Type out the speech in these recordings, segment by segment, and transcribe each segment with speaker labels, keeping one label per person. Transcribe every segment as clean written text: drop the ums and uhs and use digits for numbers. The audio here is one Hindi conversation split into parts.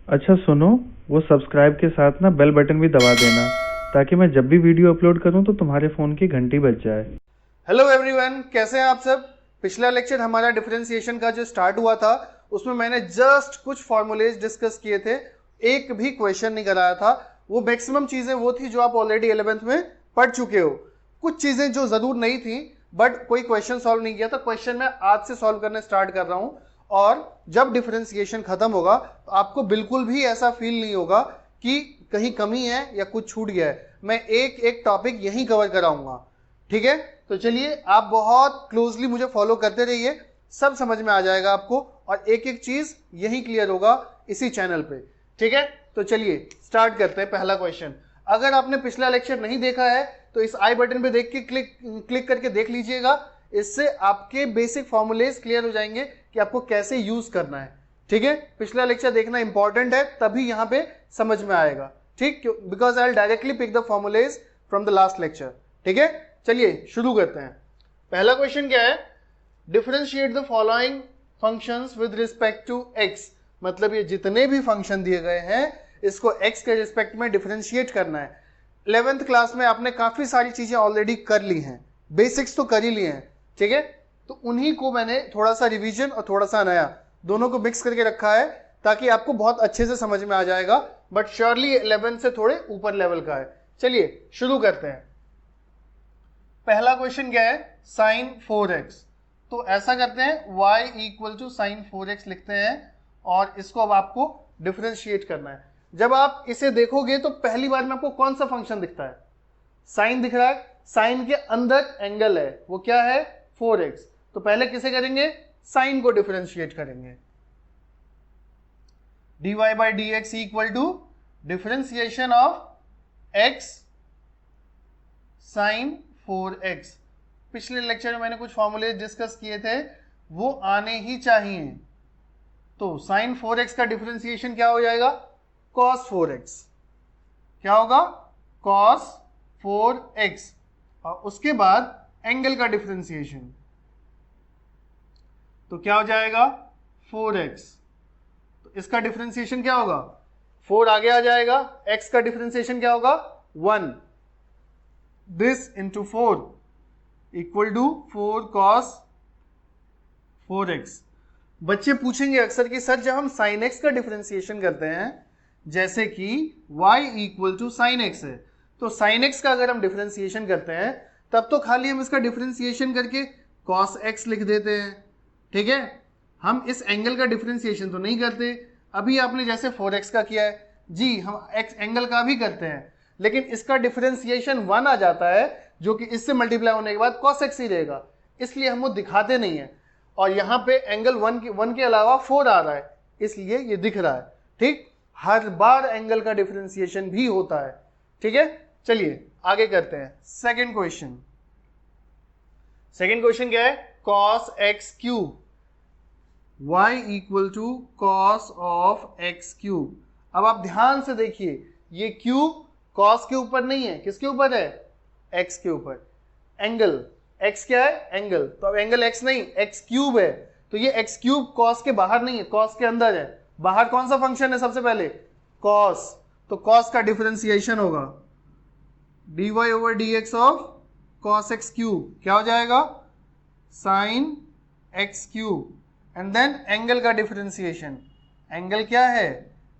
Speaker 1: अच्छा सुनो, वो सब्सक्राइब के साथ ना बेल बटन भी दबा देना ताकि मैं जब भी वीडियो अपलोड करूं तो तुम्हारे फ़ोन की घंटी बज जाए।
Speaker 2: हेलो एवरीवन, कैसे हैं आप सब। पिछला लेक्चर हमारा डिफरेंशिएशन का जो स्टार्ट हुआ था उसमें मैंने जस्ट कुछ फॉर्मूलेज डिस्कस किए थे, एक भी क्वेश्चन नहीं कराया था। वो मैक्सिमम चीजें वो थी जो आप ऑलरेडी 11th में पढ़ चुके हो। कुछ चीजें जो जरूर नहीं थी बट कोई क्वेश्चन सॉल्व नहीं किया था, क्वेश्चन मैं आज से सॉल्व करने स्टार्ट कर रहा हूं। और जब डिफरेंशिएशन खत्म होगा तो आपको बिल्कुल भी ऐसा फील नहीं होगा कि कहीं कमी है या कुछ छूट गया है। मैं एक एक टॉपिक यहीं कवर कराऊंगा, ठीक है। तो चलिए, आप बहुत क्लोजली मुझे फॉलो करते रहिए, सब समझ में आ जाएगा आपको और एक एक चीज यही क्लियर होगा इसी चैनल पे, ठीक है। तो चलिए स्टार्ट करते हैं। पहला क्वेश्चन, अगर आपने पिछला लेक्चर नहीं देखा है तो इस आई बटन पे देख के क्लिक करके देख लीजिएगा। इससे आपके बेसिक फॉर्मूलेज क्लियर हो जाएंगे कि आपको कैसे यूज करना है, ठीक है। पिछला लेक्चर देखना इंपॉर्टेंट है, तभी यहां पे समझ में आएगा, ठीक। Because I will directly pick the formulas from the last lecture, ठीक है। चलिए शुरू करते हैं। पहला क्वेश्चन क्या है, differentiate the following functions with respect to X. मतलब ये जितने भी फंक्शन दिए गए हैं इसको एक्स के रिस्पेक्ट में डिफरेंशिएट करना है। 11th क्लास में आपने काफी सारी चीजें ऑलरेडी कर ली हैं, बेसिक्स तो कर ही लिए हैं, ठीक है। तो उन्हीं को मैंने थोड़ा सा रिवीजन और थोड़ा सा नया दोनों को मिक्स करके रखा है ताकि आपको बहुत अच्छे से समझ में आ जाएगा, बट श्योरली 11 से थोड़े ऊपर लेवल का है। चलिए शुरू करते हैं। पहला क्वेश्चन क्या है, साइन 4x। तो ऐसा करते हैं, y equal to sign 4x लिखते हैं और इसको अब आपको डिफरेंशिएट करना है। जब आप इसे देखोगे तो पहली बार में आपको कौन सा फंक्शन दिखता है, साइन दिख रहा है। साइन के अंदर एंगल है, वो क्या है, 4x। तो पहले किसे करेंगे, साइन को डिफरेंशिएट करेंगे। dy by dx equal to differentiation of x sine 4x। पिछले लेक्चर में मैंने कुछ फॉर्मूले डिस्कस किए थे, वो आने ही चाहिए। तो साइन 4x का डिफरेंशिएशन क्या हो जाएगा, cos 4x। क्या होगा, cos 4x। और उसके बाद एंगल का डिफरेंशिएशन तो क्या हो जाएगा, 4x। तो इसका डिफरेंशिएशन क्या होगा, 4 आगे आ जाएगा, x का डिफरेंशिएशन क्या होगा, 1। this into 4 equal to 4 cos 4x। बच्चे पूछेंगे अक्सर कि सर जब हम sin x का डिफरेंशिएशन करते हैं, जैसे कि y equal to sine X है, तो sin x का अगर हम डिफरेंशिएशन करते हैं तब तो खाली हम इसका डिफरेंशिएशन करके cos x लिख देते हैं, ठीक है। हम इस एंगल का डिफरेंशिएशन तो नहीं करते। अभी आपने जैसे 4x का किया है जी, हम x एंगल का भी करते हैं, लेकिन इसका डिफरेंशिएशन 1 आ जाता है जो कि इससे मल्टीप्लाई होने के बाद cos x ही रहेगा, इसलिए हम वो दिखाते नहीं है। और यहाँ पे एंगल 1 के अलावा 4 आ रहा है, इसलिए ये दिख रहा है, ठीक। हर बार एंगल का डिफरेंशिएशन भी होता है, ठीक है। चलिए आगे करते हैं। सेकेंड क्वेश्चन क्या है, cos x cube y equal to cos of x cube. अब आप ध्यान से देखिए, ये क्यूब cos के ऊपर नहीं है, किसके ऊपर है, x के ऊपर। एंगल x क्या है, एंगल, तो अब एंगल x नहीं, x क्यूब है। तो ये x क्यूब cos के बाहर नहीं है, cos के अंदर है। बाहर कौन सा फंक्शन है, सबसे पहले cos। तो cos का डिफरेंशिएशन होगा dy over dx of cos x cube, क्या हो जाएगा, sin x cube. And then angle का डिफरेंशिएशन, एंगल क्या है,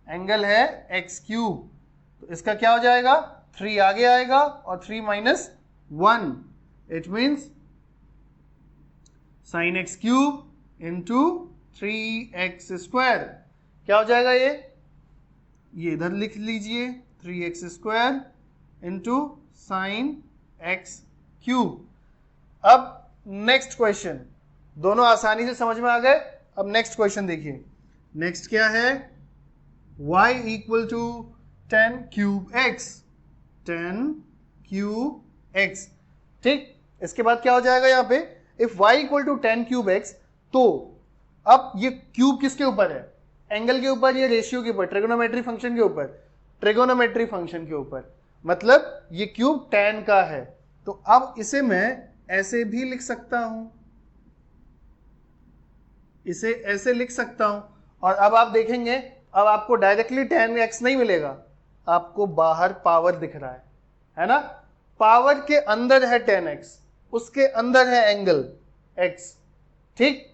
Speaker 2: एंगल है x क्यूब। तो इसका क्या हो जाएगा, 3 आगे आएगा और 3 minus 1, it means sine x cube into 3x square. क्या हो जाएगा, ये इधर लिख लीजिए, 3x square into sine x cube. अब नेक्स्ट क्वेश्चन, दोनों आसानी से समझ में आ गए। अब नेक्स्ट क्वेश्चन देखिए, नेक्स्ट क्या है, y equal to 10 cube x, 10 cube x, ठीक। इसके बाद क्या हो जाएगा यहाँ पे, if y equal to 10 cube x, तो अब ये क्यूब किसके ऊपर है, एंगल के ऊपर, ये रेशियो के ऊपर, ट्रिगोनोमेट्री फंक्शन के ऊपर, ट्रिगोनोमेट्री फंक्शन के ऊपर, मतलब ये क्यूब 10 का है। तो अब इसे मैं ऐसे भी लिख सकता हूं, इसे ऐसे लिख सकता हूं। और अब आप देखेंगे अब आपको डायरेक्टली tan x नहीं मिलेगा, आपको बाहर पावर दिख रहा है ना। पावर के अंदर है tan x, उसके अंदर है एंगल x, ठीक।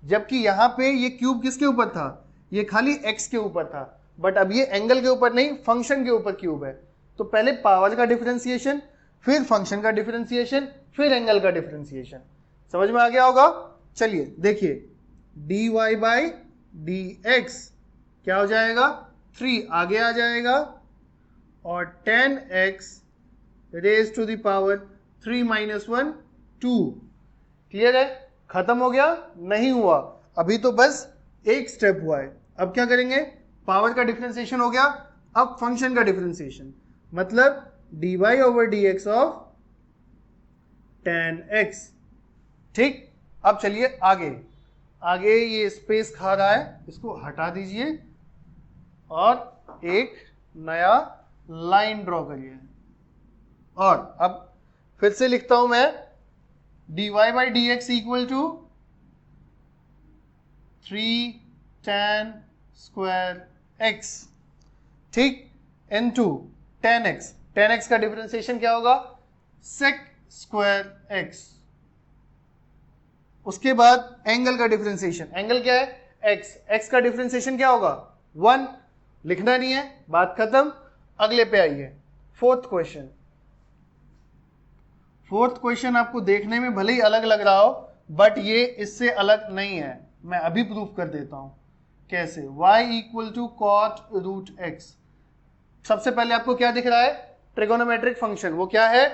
Speaker 2: जबकि यहां पे ये क्यूब किसके ऊपर था, ये खाली x के ऊपर था, बट अब ये एंगल के ऊपर नहीं, फंक्शन के ऊपर क्यूब है। तो पहले पावर का डिफरेंशिएशन, फिर फंक्शन का डिफरेंशिएशन, फिर एंगल का डिफरेंशिएशन। समझ में आ गया होगा। चलिए देखिए, dy बाई डी एक्स क्या हो जाएगा, 3 आगे आ जाएगा, और tan x raise to the power 3 minus 1 2। Clear है, खत्म हो गया, नहीं हुआ, अभी तो बस एक स्टेप हुआ है। अब क्या करेंगे, पावर का डिफरेंशिएशन हो गया, अब फंक्शन का डिफरेंशिएशन, मतलब dy over D x of tan x, ठीक। अब चलिए आगे, आगे ये स्पेस खा रहा है, इसको हटा दीजिए और एक नया लाइन ड्रॉ करिए। और अब फिर से लिखता हूं मैं, dy by D X equal to 3 tan square x, ठीक, into tan x। tan x का डिफरेंशिएशन क्या होगा, sec स्क्वायर x। उसके बाद एंगल का डिफरेंशिएशन, एंगल क्या है x, x का डिफरेंशिएशन क्या होगा 1, लिखना नहीं है, बात खत्म। अगले पे आइए, फोर्थ क्वेश्चन। फोर्थ क्वेश्चन आपको देखने में भले ही अलग लग रहा हो, बट ये इससे अलग नहीं है, मैं अभी प्रूफ कर देता हूं कैसे। y equal to cot root x। सबसे पहले आपको क्या दिख रहा है, ट्रिगोनोमेट्रिक फंक्शन, वो क्या है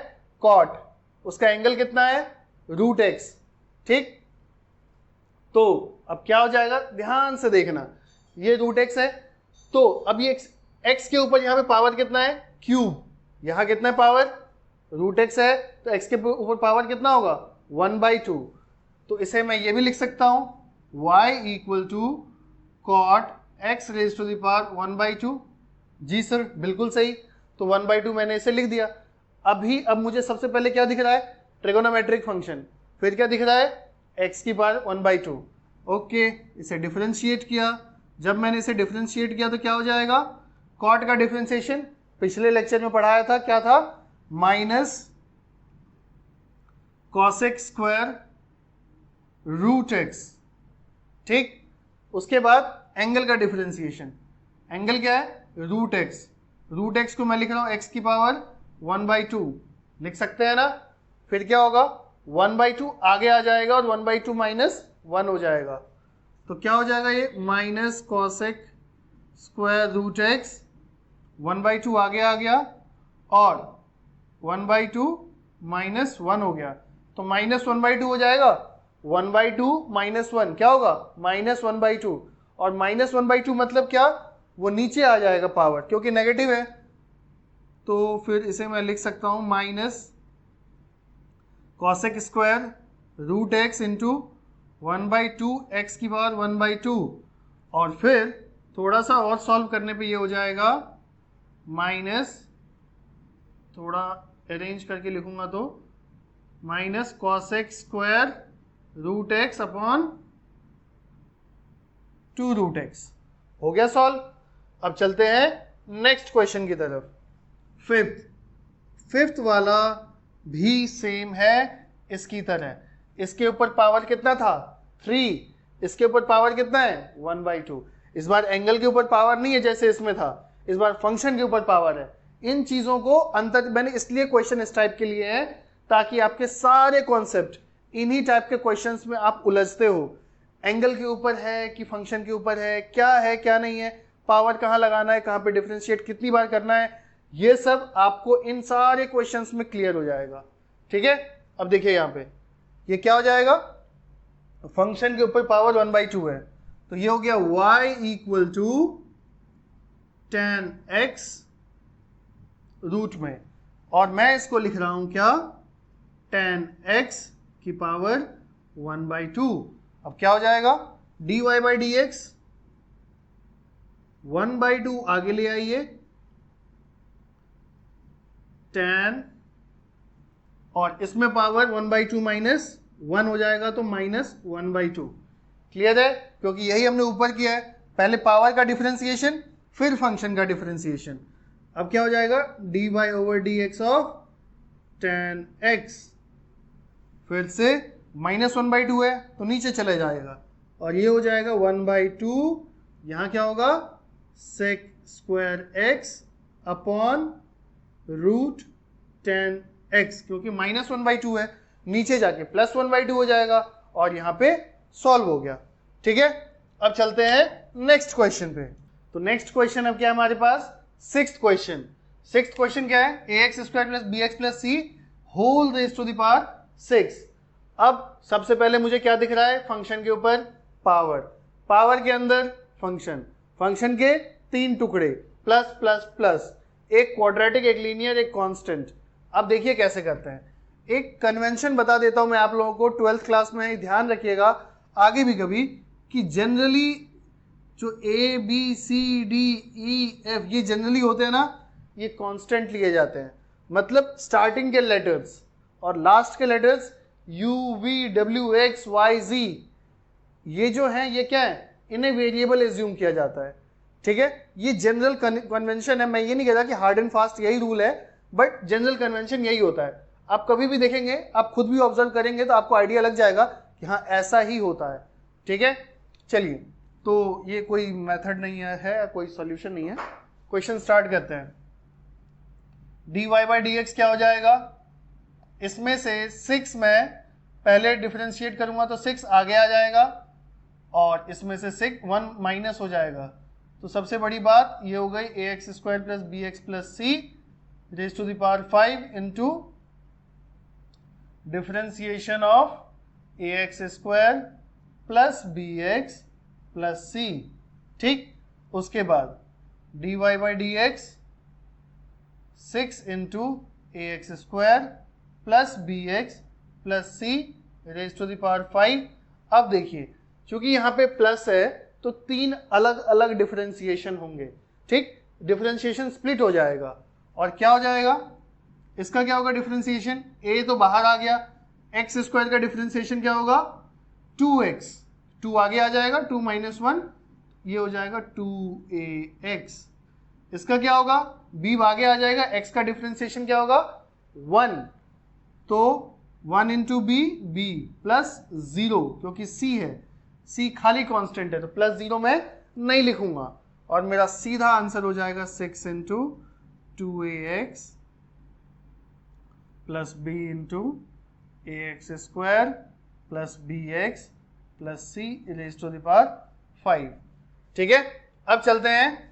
Speaker 2: कॉट, उसका एंगल कितना है रूट x, ठीक। तो अब क्या हो जाएगा, ध्यान से देखना, ये रूट x है, तो अब ये x के ऊपर यहां पे पावर कितना है क्यूब, यहां कितना है पावर रूट x है, तो x के ऊपर पावर कितना होगा 1/2। तो इसे मैं ये भी लिख सकता हूं, y equal to cot x raise to the power 1/2। जी सर बिल्कुल सही, तो 1/2 मैंने इसे लिख दिया। अब मुझे सबसे पहले क्या दिख रहा है, ट्रिगोनोमेट्रिक फंक्शन, फिर क्या दिख रहा है x की पावर 1/2। ओके, इसे डिफरेंशिएट किया, जब मैंने इसे डिफरेंशिएट किया तो क्या हो जाएगा, कॉट का डिफरेंशिएशन पिछले लेक्चर में पढ़ाया था, क्या था, minus cosec square root x, ठीक। उसके बाद एंगल का डिफरेंशिएशन, एंगल क्या है रूट x, रूट x को मैं लिख रहा हूं x की पावर 1/2, लिख सकते हैं ना। फिर क्या होगा 1/2 आगे आ जाएगा और 1/2 माइनस 1 हो जाएगा, तो क्या हो जाएगा ये minus cosec square root x, 1/2 आगे आ गया और 1/2 माइनस 1 हो गया, तो माइनस 1/2 हो जाएगा, 1/2 माइनस 1 क्या होगा माइनस 1/2, और माइनस 1/2 मतलब क्या, वो नीचे आ जाएगा पावर, क्योंकि नेगेटिव है। तो फिर इसे मैं लिख सकता हूं minus cosec square root x into 1/2 x की पावर 1/2, और फिर थोड़ा सा और सॉल्व करने पे ये हो जाएगा माइनस, थोड़ा अरेंज करके लिखूंगा तो minus cosec square root x upon 2 root x। हो गया सॉल्व। अब चलते हैं नेक्स्ट क्वेश्चन की तरफ। फिफ्थ वाला भी सेम है इसकी तरह, इसके ऊपर पावर कितना था 3, इसके ऊपर पावर कितना है 1/2। इस बार एंगल के ऊपर पावर नहीं है जैसे इसमें था, इस बार फंक्शन के ऊपर पावर है। इन चीजों को अंतर मैंने इसलिए क्वेश्चन इस टाइप के लिए है ताकि आपके सारे कॉन्सेप्ट इन्हीं टाइप के क्वेश्चंस में आप उलझते हो, एंगल के ऊपर है कि फंक्शन के ऊपर है क्या नहीं है, पावर कहाँ लगाना है, कहाँ पे डिफरेंशिएट कितनी बार करना है, ये सब आपको इन सारे क्वेश्चंस में क्लियर हो जाएगा। ठीक है, अब देखिए यहाँ पे ये क्या हो जाएगा, फंक्शन के ऊपर पावर 1/2 है, तो ये हो गया y equal to tan x root में, और मैं इसको लिख रहा हूं क्या tan x की पावर 1/2। अब क्या हो जाएगा dy बाई डी एक्स 1/2 आगे ले आइए tan, और इसमें पावर 1/2 माइनस 1 हो जाएगा तो माइनस 1/2। क्लियर है, क्योंकि यही हमने ऊपर किया है, पहले पावर का डिफरेंशिएशन फिर फंक्शन का डिफरेंशिएशन। अब क्या हो जाएगा, dy over D x of 10x, फिर से -1/2 है तो नीचे चले जाएगा और ये हो जाएगा 1/2, यहाँ क्या होगा sec square x upon root 10x, क्योंकि -1/2 है, नीचे जाके +1/2 हो जाएगा और यहाँ पे सॉल्व हो गया। ठीक है, अब चलते हैं नेक्स्ट क्वेश्चन पे। तो नेक्स्ट क्वेश्चन अब क्या है हमारे पास, सिक्स्थ क्वेश्चन क्या है, ax square plus B x plus C whole raise to the power 6। अब सबसे पहले मुझे क्या दिख रहा है, फंक्शन के ऊपर पावर के अंदर फंक्शन के 3 टुकड़े, प्लस प्लस प्लस, एक क्वाड्रेटिक, एक लीनियर, एक कांस्टेंट। अब देखिए कैसे करते हैं, एक कन्वेंशन बता देता हूं मैं आप लोगों को, 12th क्लास में ध्यान रखिएगा आगे भी कभी, कि जनरली जो A B C D E F ये जनरली होते हैं ना, ये कांस्टेंट लिए जाते हैं, मतलब स्टार्टिंग के लेटर्स और लास्ट के लेटर्स यू वी डब्ल्यू एक्स वाई जी, ये जो हैं ये क्या है, इन्हें वेरिएबल एज्यूम किया जाता है। ठीक है, ये जनरल कन्वेंशन है, मैं ये नहीं कहता कि हार्ड एंड फास्ट यही रूल है, बट जनरल कन्वेंशन यही होता है। आप कभी भी देखेंगे, आप खुद भी ऑब्जर्व करेंगे तो आपको आइडिया लग जाएगा कि हाँ ऐसा ही होता है। ठीक है, चलिए, तो ये कोई मेथड नहीं है, कोई सॉल्यूशन नहीं है। क्वेश्चन स्टार्ट करते हैं। dy बाई डी एक्स क्या हो जाएगा, इसमें से 6 में पहले डिफरेंशिएट करूंगा तो 6 आगे आ जाएगा और इसमें से 1 माइनस हो जाएगा। तो सबसे बड़ी बात ये हो गई ax square plus B x plus c raise to the power 5 into differentiation of ax square plus B x plus c. ठीक, उसके बाद dy by D x 6 into ax square plus B x plus c raise to the power 5। अब देखिए, क्योंकि यहाँ पे प्लस है तो 3 अलग अलग डिफरेंशिएशन होंगे। ठीक, डिफरेंशिएशन स्प्लिट हो जाएगा और क्या हो जाएगा, इसका क्या होगा डिफरेंशिएशन, a तो बाहर आ गया, एक्स स्क्वायर का डिफरेंशिएशन क्या होगा 2x, 2 आगे आ जाएगा, 2 - 1 ये हो जाएगा 2ax। इसका क्या होगा, b आगे आ जाएगा, x का डिफरेंशिएशन क्या होगा 1, तो 1 इंटू बी, बी प्लस 0, क्योंकि c है, c खाली कांस्टेंट है तो प्लस 0 में नहीं लिखूंगा और मेरा सीधा आंसर हो जाएगा 6 into 2ax plus b into ax square plus bx plus c raise to the power 5। ठीक है, अब चलते हैं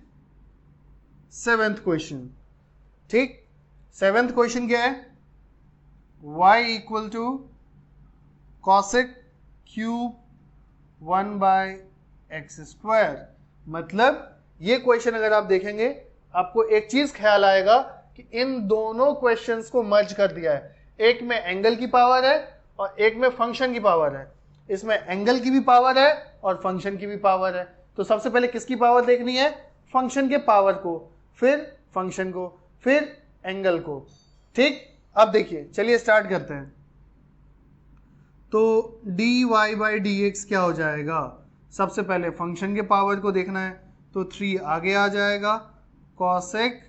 Speaker 2: 7th क्वेश्चन। ठीक, 7th क्वेश्चन क्या है, y equal to cosec cube 1/x square. मतलब ये क्वेश्चन अगर आप देखेंगे आपको एक चीज ख्याल आएगा कि इन दोनों क्वेश्चंस को मर्ज कर दिया है, एक में एंगल की पावर है और एक में फंक्शन की पावर है। इसमें एंगल की भी पावर है और फंक्शन की भी पावर है। तो सबसे पहले किसकी पावर देखनी है, फंक्शन के पावर को, फिर फंक्शन को, फिर एंगल को। ठीक, अब देखिए, चलिए स्टार्ट करते हैं। तो dy बाई डी एक्स क्या हो जाएगा, सबसे पहले फंक्शन के पावर को देखना है तो 3 आगे आ जाएगा, कॉसेक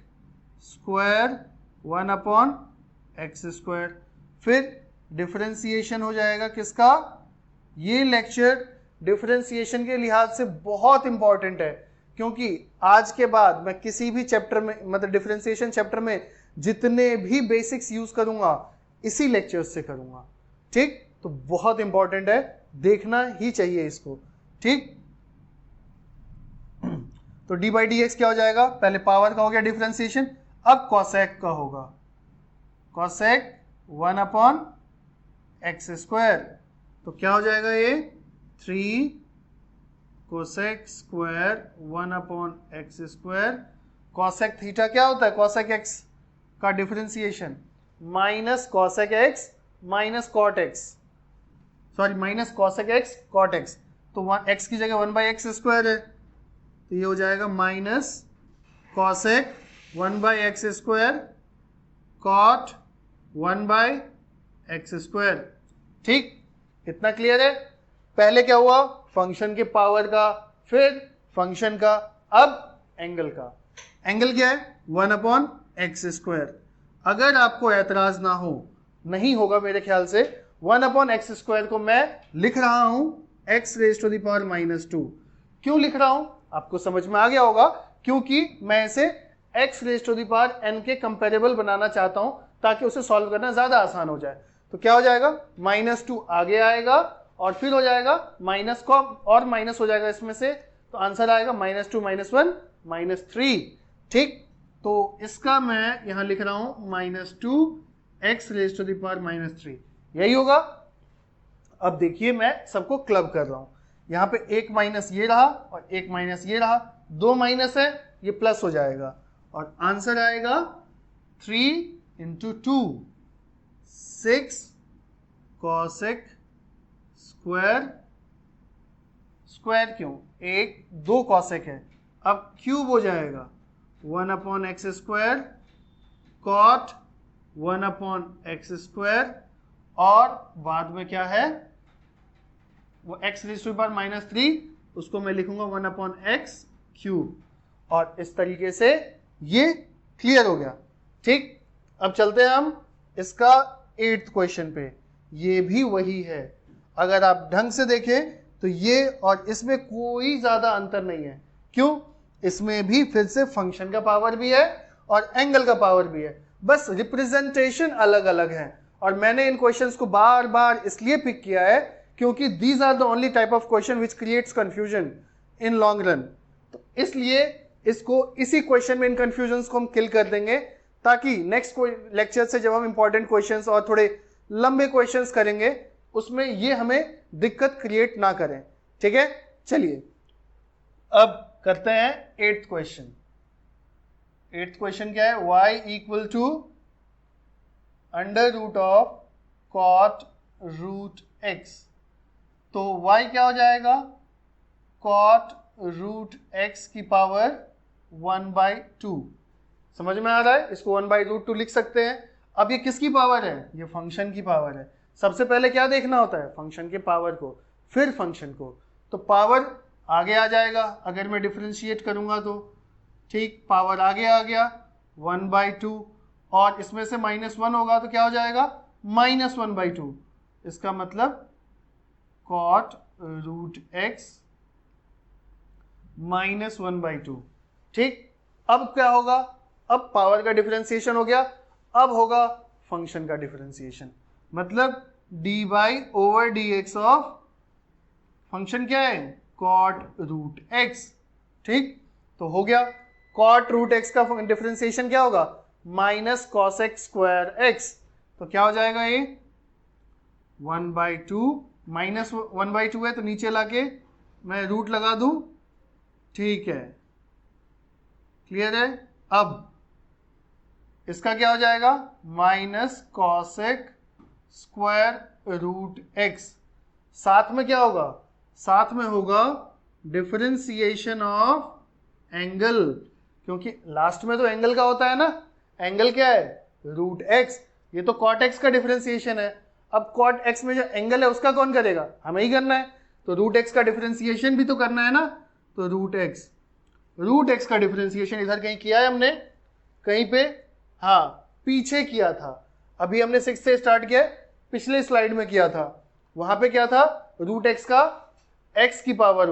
Speaker 2: स्क्वायर 1/x स्क्वायर, फिर डिफरेंशिएशन हो जाएगा किसका, ये लेक्चर डिफरेंशिएशन के लिहाज से बहुत इंपॉर्टेंट है, क्योंकि आज के बाद मैं किसी भी चैप्टर में, मतलब डिफरेंशिएशन चैप्टर में जितने भी बेसिक्स यूज करूंगा इसी लेक्चर से करूंगा। ठीक, तो बहुत इंपॉर्टेंट है, देखना ही चाहिए इसको। ठीक, तो डी बाई डी एक्स क्या हो जाएगा, पहले पावर का हो गया डिफरेंशिएशन, अब कॉसेक का होगा, कॉसेक 1/x स्क्वायर। तो क्या हो जाएगा ये 3 cosec square 1/x square. Cosec theta क्या होता है, कॉसेक x का differentiation minus cosec x minus cot x, sorry minus cosec x cot x। तो x की जगह 1/x स्क्वायर है तो ये हो जाएगा minus cosec 1/x square cot 1/x square. ठीक, इतना क्लियर है। पहले क्या हुआ, फंक्शन के पावर का, फिर फंक्शन का। अब एंगल का, एंगल क्या है 1/x²। अगर आपको एतराज ना हो, नहीं होगा मेरे ख्याल से, 1/x² को मैं लिख रहा हूं x⁻²। क्यों लिख रहा हूं आपको समझ में आ गया होगा, क्योंकि मैं इसे x⁻n के कंपेरेबल बनाना चाहता हूं ताकि उसे सॉल्व करना ज्यादा आसान हो जाए। तो क्या हो जाएगा, -2 आगे आएगा और फिर हो जाएगा माइनस को और माइनस हो जाएगा इसमें से, तो आंसर आएगा -2 -1 -3। ठीक, तो इसका मैं यहां लिख रहा हूं -2x⁻³ यही होगा। अब देखिए मैं सबको क्लब कर रहा हूं, यहां पे एक माइनस ये रहा और एक माइनस ये रहा, दो माइनस है, ये प्लस हो जाएगा और आंसर आएगा 3 × 2 6 cosec स्क्वायर क्यों, एक दो कॉसेक है, अब क्यूब हो जाएगा 1/x² cot 1/x² और बाद में क्या है वो x⁻³ उसको मैं लिखूंगा 1/x³ और इस तरीके से ये क्लियर हो गया। ठीक, अब चलते हैं हम इसका 8th क्वेश्चन पे। ये भी वही है, अगर आप ढंग से देखें तो ये और इसमें कोई ज्यादा अंतर नहीं है। क्यों, इसमें भी फिर से फंक्शन का पावर भी है और एंगल का पावर भी है, बस रिप्रेजेंटेशन अलग अलग है। और मैंने इन क्वेश्चंस को बार बार इसलिए पिक किया है क्योंकि these are the only type of question which creates confusion in long run. तो इसलिए इसको इसी क्वेश्चन में इन कंफ्यूजन को हम किल कर देंगे, ताकि नेक्स्ट लेक्चर से जब हम इंपॉर्टेंट क्वेश्चंस और थोड़े लंबे क्वेश्चंस करेंगे उसमें ये हमें दिक्कत क्रिएट ना करें। ठीक है, चलिए अब करते हैं 8th क्वेश्चन। 8th क्वेश्चन क्या है, y = √cot √x। तो y क्या हो जाएगा, cot √x की पावर 1/2। समझ में आ रहा है, इसको 1/√2 लिख सकते हैं। अब ये किसकी पावर है, ये फंक्शन की पावर है। सबसे पहले क्या देखना होता है, फंक्शन के पावर को, फिर फंक्शन को। तो पावर आगे आ जाएगा अगर मैं डिफरेंशिएट करूंगा तो। ठीक, पावर आगे आ गया 1/2 और इसमें से -1 होगा तो क्या हो जाएगा -1/2। इसका मतलब cot √x -1/2। ठीक, अब क्या होगा, अब पावर का डिफरेंशिएशन हो गया, अब होगा फंक्शन का डिफरेंशिएशन, मतलब dy/dx ऑफ फंक्शन क्या है cot √x। ठीक, तो हो गया cot √x का डिफरेंशिएशन क्या होगा -cosec²x। तो क्या हो जाएगा ये 1/2 -1/2 है तो नीचे लाके मैं रूट लगा दूं। ठीक है, क्लियर है। अब इसका क्या हो जाएगा -cosec²√x। साथ में क्या होगा, साथ में होगा डिफरेंशिएशन ऑफ एंगल, क्योंकि लास्ट में तो एंगल का होता है ना। एंगल क्या है √x, ये तो cot x का डिफरेंशिएशन है। अब cot x में जो एंगल है उसका कौन करेगा, हमें ही करना है, तो √x का डिफरेंशिएशन भी तो करना है ना। तो √x का डिफरेंशिएशन इधर कहीं किया है हमने, कहीं पे, हाँ पीछे किया था, अभी हमने 6 से स्टार्ट किया, पिछले स्लाइड में किया था। वहां पे क्या था, √x का x की पावर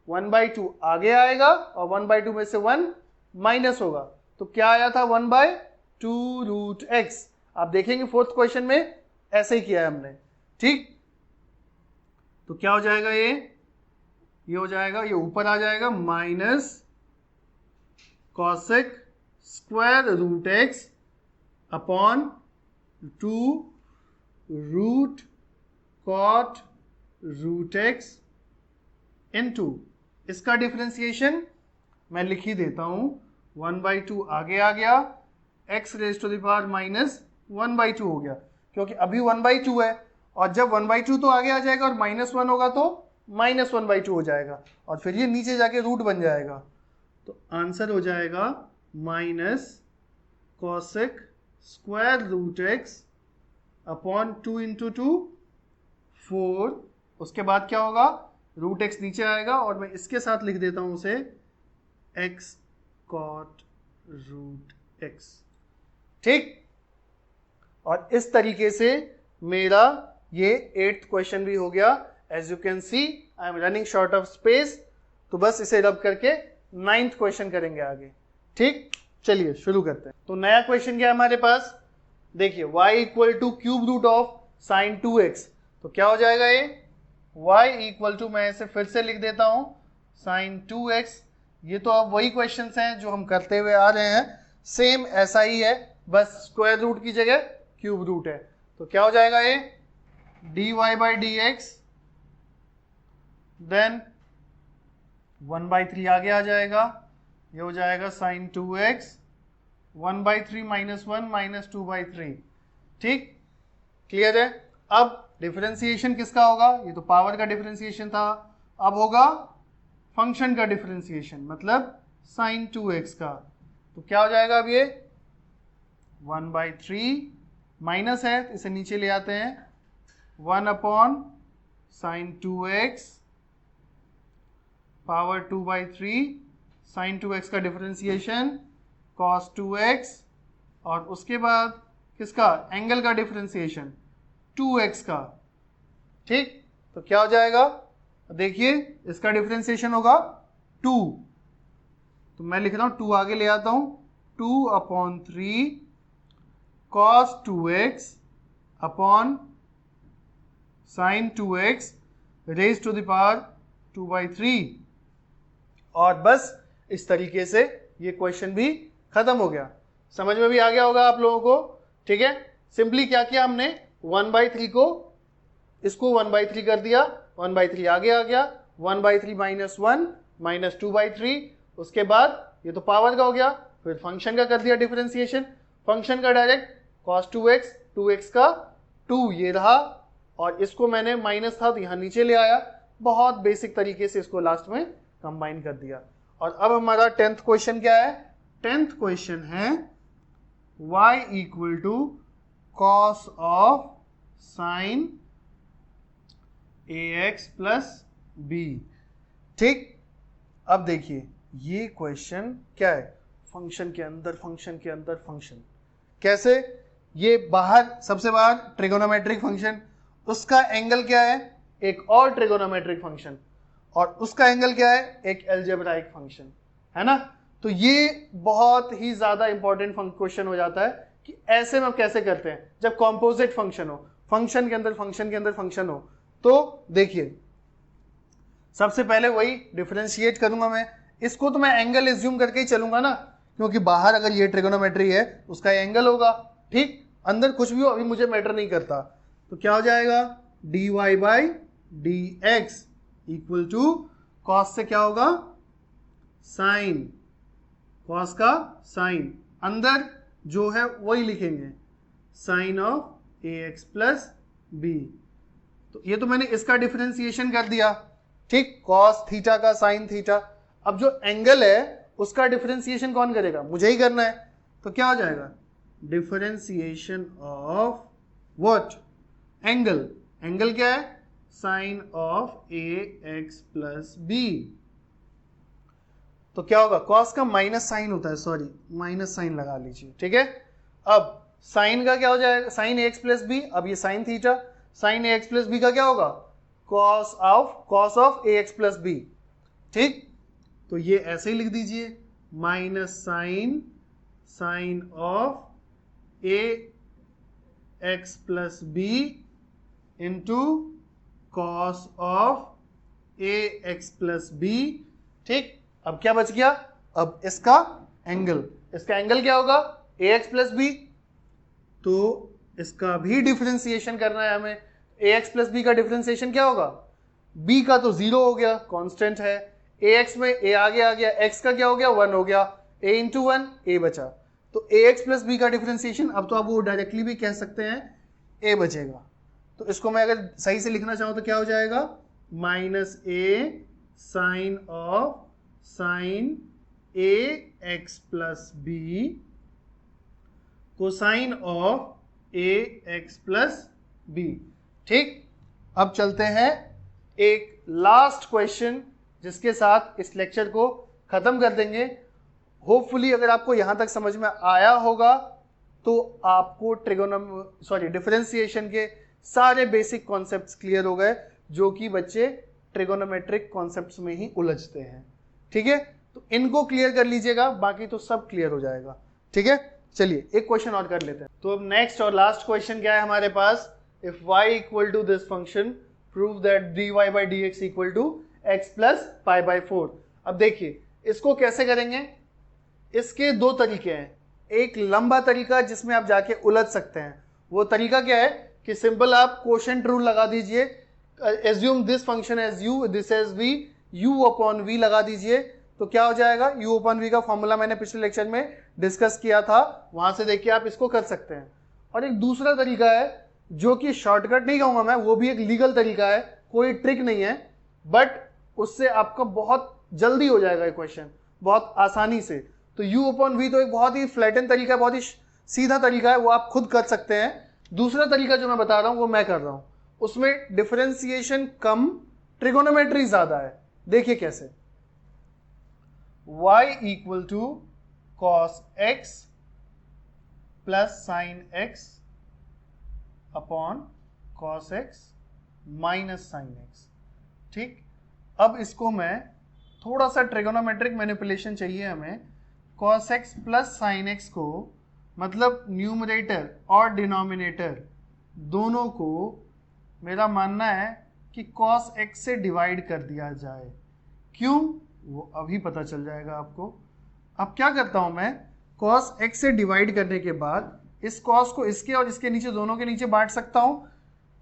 Speaker 2: 1/2 आगे आएगा और 1/2 में से 1 माइनस होगा, तो क्या आया था 1/2 √x। आप देखेंगे 4th क्वेश्चन में ऐसे ही किया है हमने। ठीक, तो क्या हो जाएगा, ये हो जाएगा, ये ऊपर आ जाएगा -cosec²√x अपॉन 2 √cot√x इनटू इसका डिफरेंशिएशन मैं लिख ही देता हूं, 1/2 आगे आ गया, x⁻⁻1/2 हो गया, क्योंकि अभी 1/2 है और जब 1/2 तो आगे आ जाएगा और -1 होगा तो -1/2 हो जाएगा और फिर ये नीचे जाके रूट बन जाएगा। तो आंसर हो जाएगा -cosec²√x अपॉन 2 × 2 4। उसके बाद क्या होगा रूट एक्स नीचे आएगा और मैं इसके साथ लिख देता हूं उसे एक्स कॉट रूट एक्स। ठीक, और इस तरीके से मेरा ये 8th क्वेश्चन भी हो गया। As you can see I am running short of space, तो बस इसे रब करके 9th क्वेश्चन करेंगे आगे। ठीक, चलिए शुरू करते हैं। तो नया क्वेश्चन क्या है हमारे पास, देखिए y equal to cube root of sine 2x, तो क्या हो जाएगा ये y इक्वल टू, मैं इसे फिर से लिख देता हूं साइन 2x। ये तो अब वही क्वेश्चंस हैं जो हम करते हुए आ रहे हैं, सेम ऐसा ही है, बस स्क्वायर रूट की जगह क्यूब रूट है। तो क्या हो जाएगा ये dy by D X, then 1/3 आगे आ जाएगा, ये हो जाएगा साइन 2x, 1/3 माइनस 1 माइनस 2/3। ठीक, क्लियर है। अब डिफरेंशिएशन किसका होगा, ये तो पावर का डिफरेंशिएशन था, अब होगा फंक्शन का डिफरेंशिएशन, मतलब साइन 2x का। तो क्या हो जाएगा, अब ये 1/3 माइनस है तो इसे नीचे ले आते हैं, 1 upon sine 2x power 2/3 sign 2x का डिफरेंशिएशन cos 2x, और उसके बाद किसका, एंगल का डिफरेंशिएशन 2x का। ठीक, तो क्या हो जाएगा, देखिए इसका डिफरेंशिएशन होगा 2, तो मैं लिख रहा हूं 2 आगे ले आता हूं, 2/3 cos 2x upon sine 2x raise to the power 2/3, और बस इस तरीके से ये क्वेश्चन भी खत्म हो गया। समझ में भी आ गया होगा आप लोगों को। ठीक है, सिंपली क्या किया हमने, 1/3 को, इसको 1/3 कर दिया, 1/3 आगे आ गया, 1/3 माइनस 1 माइनस 2/3, उसके बाद ये तो पावर का हो गया, फिर फंक्शन का कर दिया डिफरेंशिएशन, फंक्शन का डायरेक्ट cos 2x, 2x का 2 ये रहा, और इसको मैंने माइनस था तो यहाँ नीचे ले आया, बहुत बेसिक तरीके से इसको लास्ट में कंबाइन कर दिया। और अब हमारा 10th क्वेश्चन क्या है, 10th क्वेश्चन है y equal to cos of sine ax plus b। ठीक, अब देखिए ये क्वेश्चन क्या है, फंक्शन के अंदर फंक्शन के अंदर फंक्शन, कैसे, ये बाहर, सबसे बाहर ट्रिगोनोमेट्रिक फंक्शन, उसका एंगल क्या है, एक और ट्रिगोनोमेट्रिक फंक्शन, और उसका एंगल क्या है, एक एल्जेब्राइक फंक्शन, है ना। तो ये बहुत ही ज्यादा इंपॉर्टेंट क्वेश्चन हो जाता है कि ऐसे में कैसे करते हैं जब कॉम्पोजिट फंक्शन हो, फंक्शन के अंदर फंक्शन के अंदर फंक्शन हो। तो देखिए सबसे पहले वही डिफरेंशिएट करूंगा मैं, इसको तो मैं एंगल एज्यूम करके ही चलूंगा ना, क्योंकि बाहर अगर ये ट्रिगोनोमेट्री है उसका एंगल होगा। ठीक, अंदर कुछ भी हो अभी मुझे मैटर नहीं करता। तो क्या हो जाएगा, dy by D X equal to cos से क्या होगा, साइन, कॉस का साइन, अंदर जो है वही लिखेंगे, sine of A X plus B. तो ये तो मैंने इसका डिफरेंशिएशन कर दिया। ठीक, कॉस थीटा का साइन थीटा। अब जो एंगल है उसका डिफरेंशिएशन कौन करेगा, मुझे ही करना है। तो क्या हो जाएगा, differentiation of what, angle, angle क्या है, sine of A X plus B. तो क्या होगा, कॉस का माइनस साइन होता है, सॉरी माइनस साइन लगा लीजिए। ठीक है, अब साइन का क्या हो जाएगा, sine A X plus B, अब ये sine theta, sine A X plus B का क्या होगा, cos of A X plus B. ठीक, तो ये ऐसे ही लिख दीजिए, minus sine sine of A X plus B into cos of A X plus B. ठीक, अब क्या बच गया, अब इसका एंगल, इसका एंगल क्या होगा, ए एक्स प्लस बी, तो इसका भी डिफरेंशिएशन करना है हमें। ए एक्स प्लस बी का डिफरेंशिएशन क्या होगा, बी का तो 0 हो गया, कांस्टेंट है, ए एक्स में ए आगे आ गया, एक्स का क्या हो गया, 1 हो गया, ए इंटू 1 ए बचा। तो ए एक्स प्लस बी का डिफरेंशिएशन, अब तो आप वो डायरेक्टली भी कह सकते हैं ए बचेगा। तो इसको मैं अगर सही से लिखना चाहूं तो क्या हो जाएगा, minus A sine of sine A X plus B cosine of A X plus B. ठीक, अब चलते हैं एक लास्ट क्वेश्चन जिसके साथ इस लेक्चर को खत्म कर देंगे। होपफुली अगर आपको यहां तक समझ में आया होगा तो आपको डिफरेंशिएशन के सारे बेसिक कॉन्सेप्ट्स क्लियर हो गए, जो कि बच्चे ट्रिगोनोमेट्रिक कॉन्सेप्ट्स में ही उलझते हैं। ठीक है, तो इनको क्लियर कर लीजिएगा, बाकी तो सब क्लियर हो जाएगा। ठीक है, चलिए एक क्वेश्चन और कर लेते हैं। तो अब नेक्स्ट और लास्ट क्वेश्चन क्या है हमारे पास, if y equal to this function prove that dy by dx equal to x plus pi by 4। अब देखिए इसको कैसे करेंगे, इसके दो तरीके हैं। एक लंबा तरीका जिसमें आप जाके उलझ सकते हैं, वो तरीका क्या है कि सिंपल आप कोशेंट रूल लगा दीजिए, assume this function as u, this as v, u upon v लगा दीजिए, तो क्या हो जाएगा, u अपॉन v का फॉर्मूला मैंने पिछले लेक्चर में डिस्कस किया था, वहां से देखिए आप इसको कर सकते हैं। और एक दूसरा तरीका है जो कि शॉर्टकट नहीं कहूंगा मैं, वो भी एक लीगल तरीका है, कोई ट्रिक नहीं है, बट उससे आपका बहुत जल्दी हो जाएगा क्वेश्चन, बहुत आसानी से। तो u अपॉन v तो एक बहुत ही फ्लैटन तरीका है, बहुत ही सीधा तरीका है, वो आप खुद कर सकते हैं। दूसरा तरीका जो मैं बता रहा हूं वो मैं कर रहा हूं, उसमें डिफरेंशिएशन कम, ट्रिगोनोमेट्री ज्यादा है। देखिए कैसे, y equal to cos x plus sine x upon cos x minus sine x। ठीक, अब इसको मैं थोड़ा सा ट्रिगोनोमेट्रिक मैनिपुलेशन चाहिए हमें। Cos x plus sine x को, मतलब न्यूमरेटर और डिनोमिनेटर दोनों को मेरा मानना है कि कॉस x से डिवाइड कर दिया जाए। क्यों, वो अभी पता चल जाएगा आपको। अब क्या करता हूं मैं, कॉस x से डिवाइड करने के बाद इस कॉस को इसके और इसके नीचे, दोनों के नीचे बांट सकता हूं,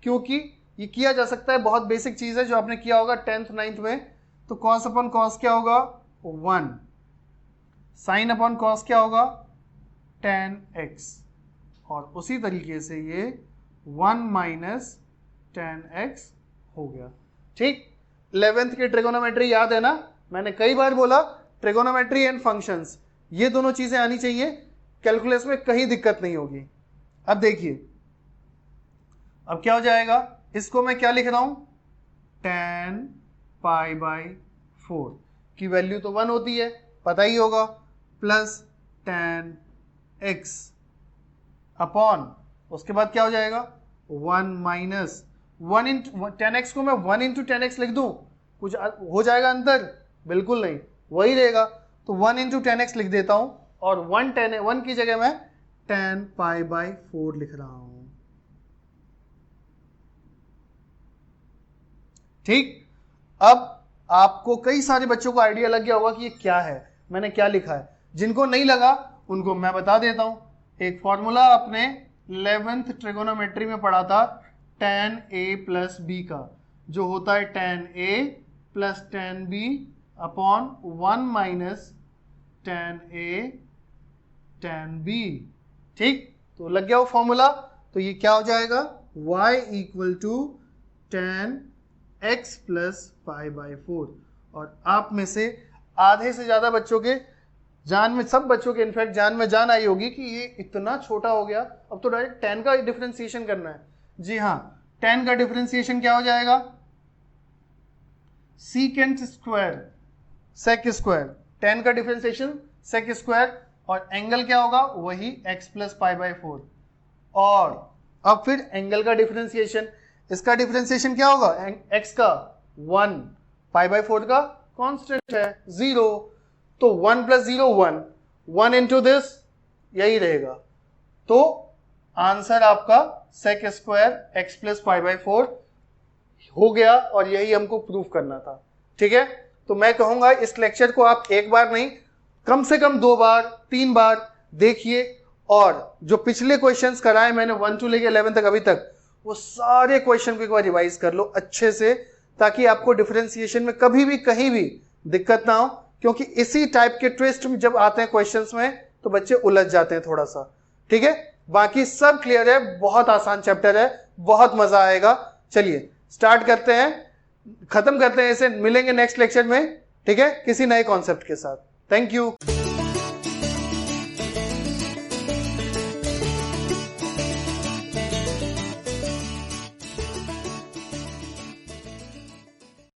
Speaker 2: क्योंकि ये किया जा सकता है। बहुत बेसिक चीज है जो आपने किया होगा 10th 9th में। तो कॉस अपॉन कॉस क्या होगा, 1, साइन अपॉन कॉस क्या होगा, tan x, और उसी तरीके से ये 1 माइनस tan x हो गया। ठीक, 11th की ट्रिगोनोमेट्री याद है ना, मैंने कई बार बोला ट्रिगोनोमेट्री एंड फंक्शंस, ये दोनों चीजें आनी चाहिए, कैलकुलस में कहीं दिक्कत नहीं होगी। अब देखिए अब क्या हो जाएगा, इसको मैं क्या लिख रहा हूं, tan पाई बाई 4 की वैल्यू तो 1 होती है, पता ही होगा, प्लस tan x अपॉन, उसके बाद क्या हो जाएगा, 1 माइनस 1 इंटू tan x को मैं 1 इंटू tan x लिख दूं, कुछ हो जाएगा अंतर, बिल्कुल नहीं, वही रहेगा। तो 1 इंटू tan x लिख देता हूं, और 1 की जगह मैं tan पाई बाई 4 लिख रहा हूं। ठीक, अब आपको कई सारे बच्चों को आइडिया लग गया होगा कि ये क्या है, मैंने क्या लिखा है। जिनको नहीं लगा उनको मैं बता देता हूं, एक फॉर्मूला आपने 11th ट्रिगोनोमेट्री में पढ़ा था, tan a प्लस b का, जो होता है tan a plus tan b upon 1 minus tan a tan b। ठीक, तो लग गया वो फॉर्मूला। तो ये क्या हो जाएगा, y equal to tan x plus pi by 4। और आप में से आधे से ज्यादा बच्चों के जान में, सब बच्चों के इनफैक्ट जान में जान आई होगी कि ये इतना छोटा हो गया, अब तो डायरेक्ट tan का डिफरेंशिएशन करना है। जी हाँ, tan का डिफरेंशिएशन क्या हो जाएगा, secant square sec square, tan का डिफरेंशिएशन सेक स्क्वायर, और एंगल क्या होगा, वही x प्लस पाई बाई 4। और अब फिर एंगल का डिफरेंशिएशन, इसका डिफरेंशिएशन क्या होगा, x का 1, पाई बाई 4 का कांस्टेंट है 0, तो 1 प्लस 0 1 इंटू दिस, यही रहेगा। तो आंसर आपका sec square x plus pi by 4 हो गया, और यही हमको प्रूफ करना था। ठीक है, तो मैं कहूंगा इस लेक्चर को आप एक बार नहीं, कम से कम 2 बार 3 बार देखिए, और जो पिछले क्वेश्चंस कराए मैंने 1 to लेके 11 तक अभी तक, वो सारे क्वेश्चन को एक बार रिवाइज कर लो अच्छे से, ताकि आपको डिफरेंशिएशन में कभी भी कहीं भी दिक्कत ना हो, क्योंकि इसी टाइप के ट्विस्ट जब आते हैं क्वेश्चंस में तो बच्चे उलझ जाते हैं थोड़ा सा। ठीक है, बाकी सब क्लियर है, बहुत आसान चैप्टर है, बहुत मजा आएगा। चलिए स्टार्ट करते हैं, खत्म करते हैं इसे, मिलेंगे नेक्स्ट लेक्चर में। ठीक है, किसी नए कॉन्सेप्ट के साथ। Thank you.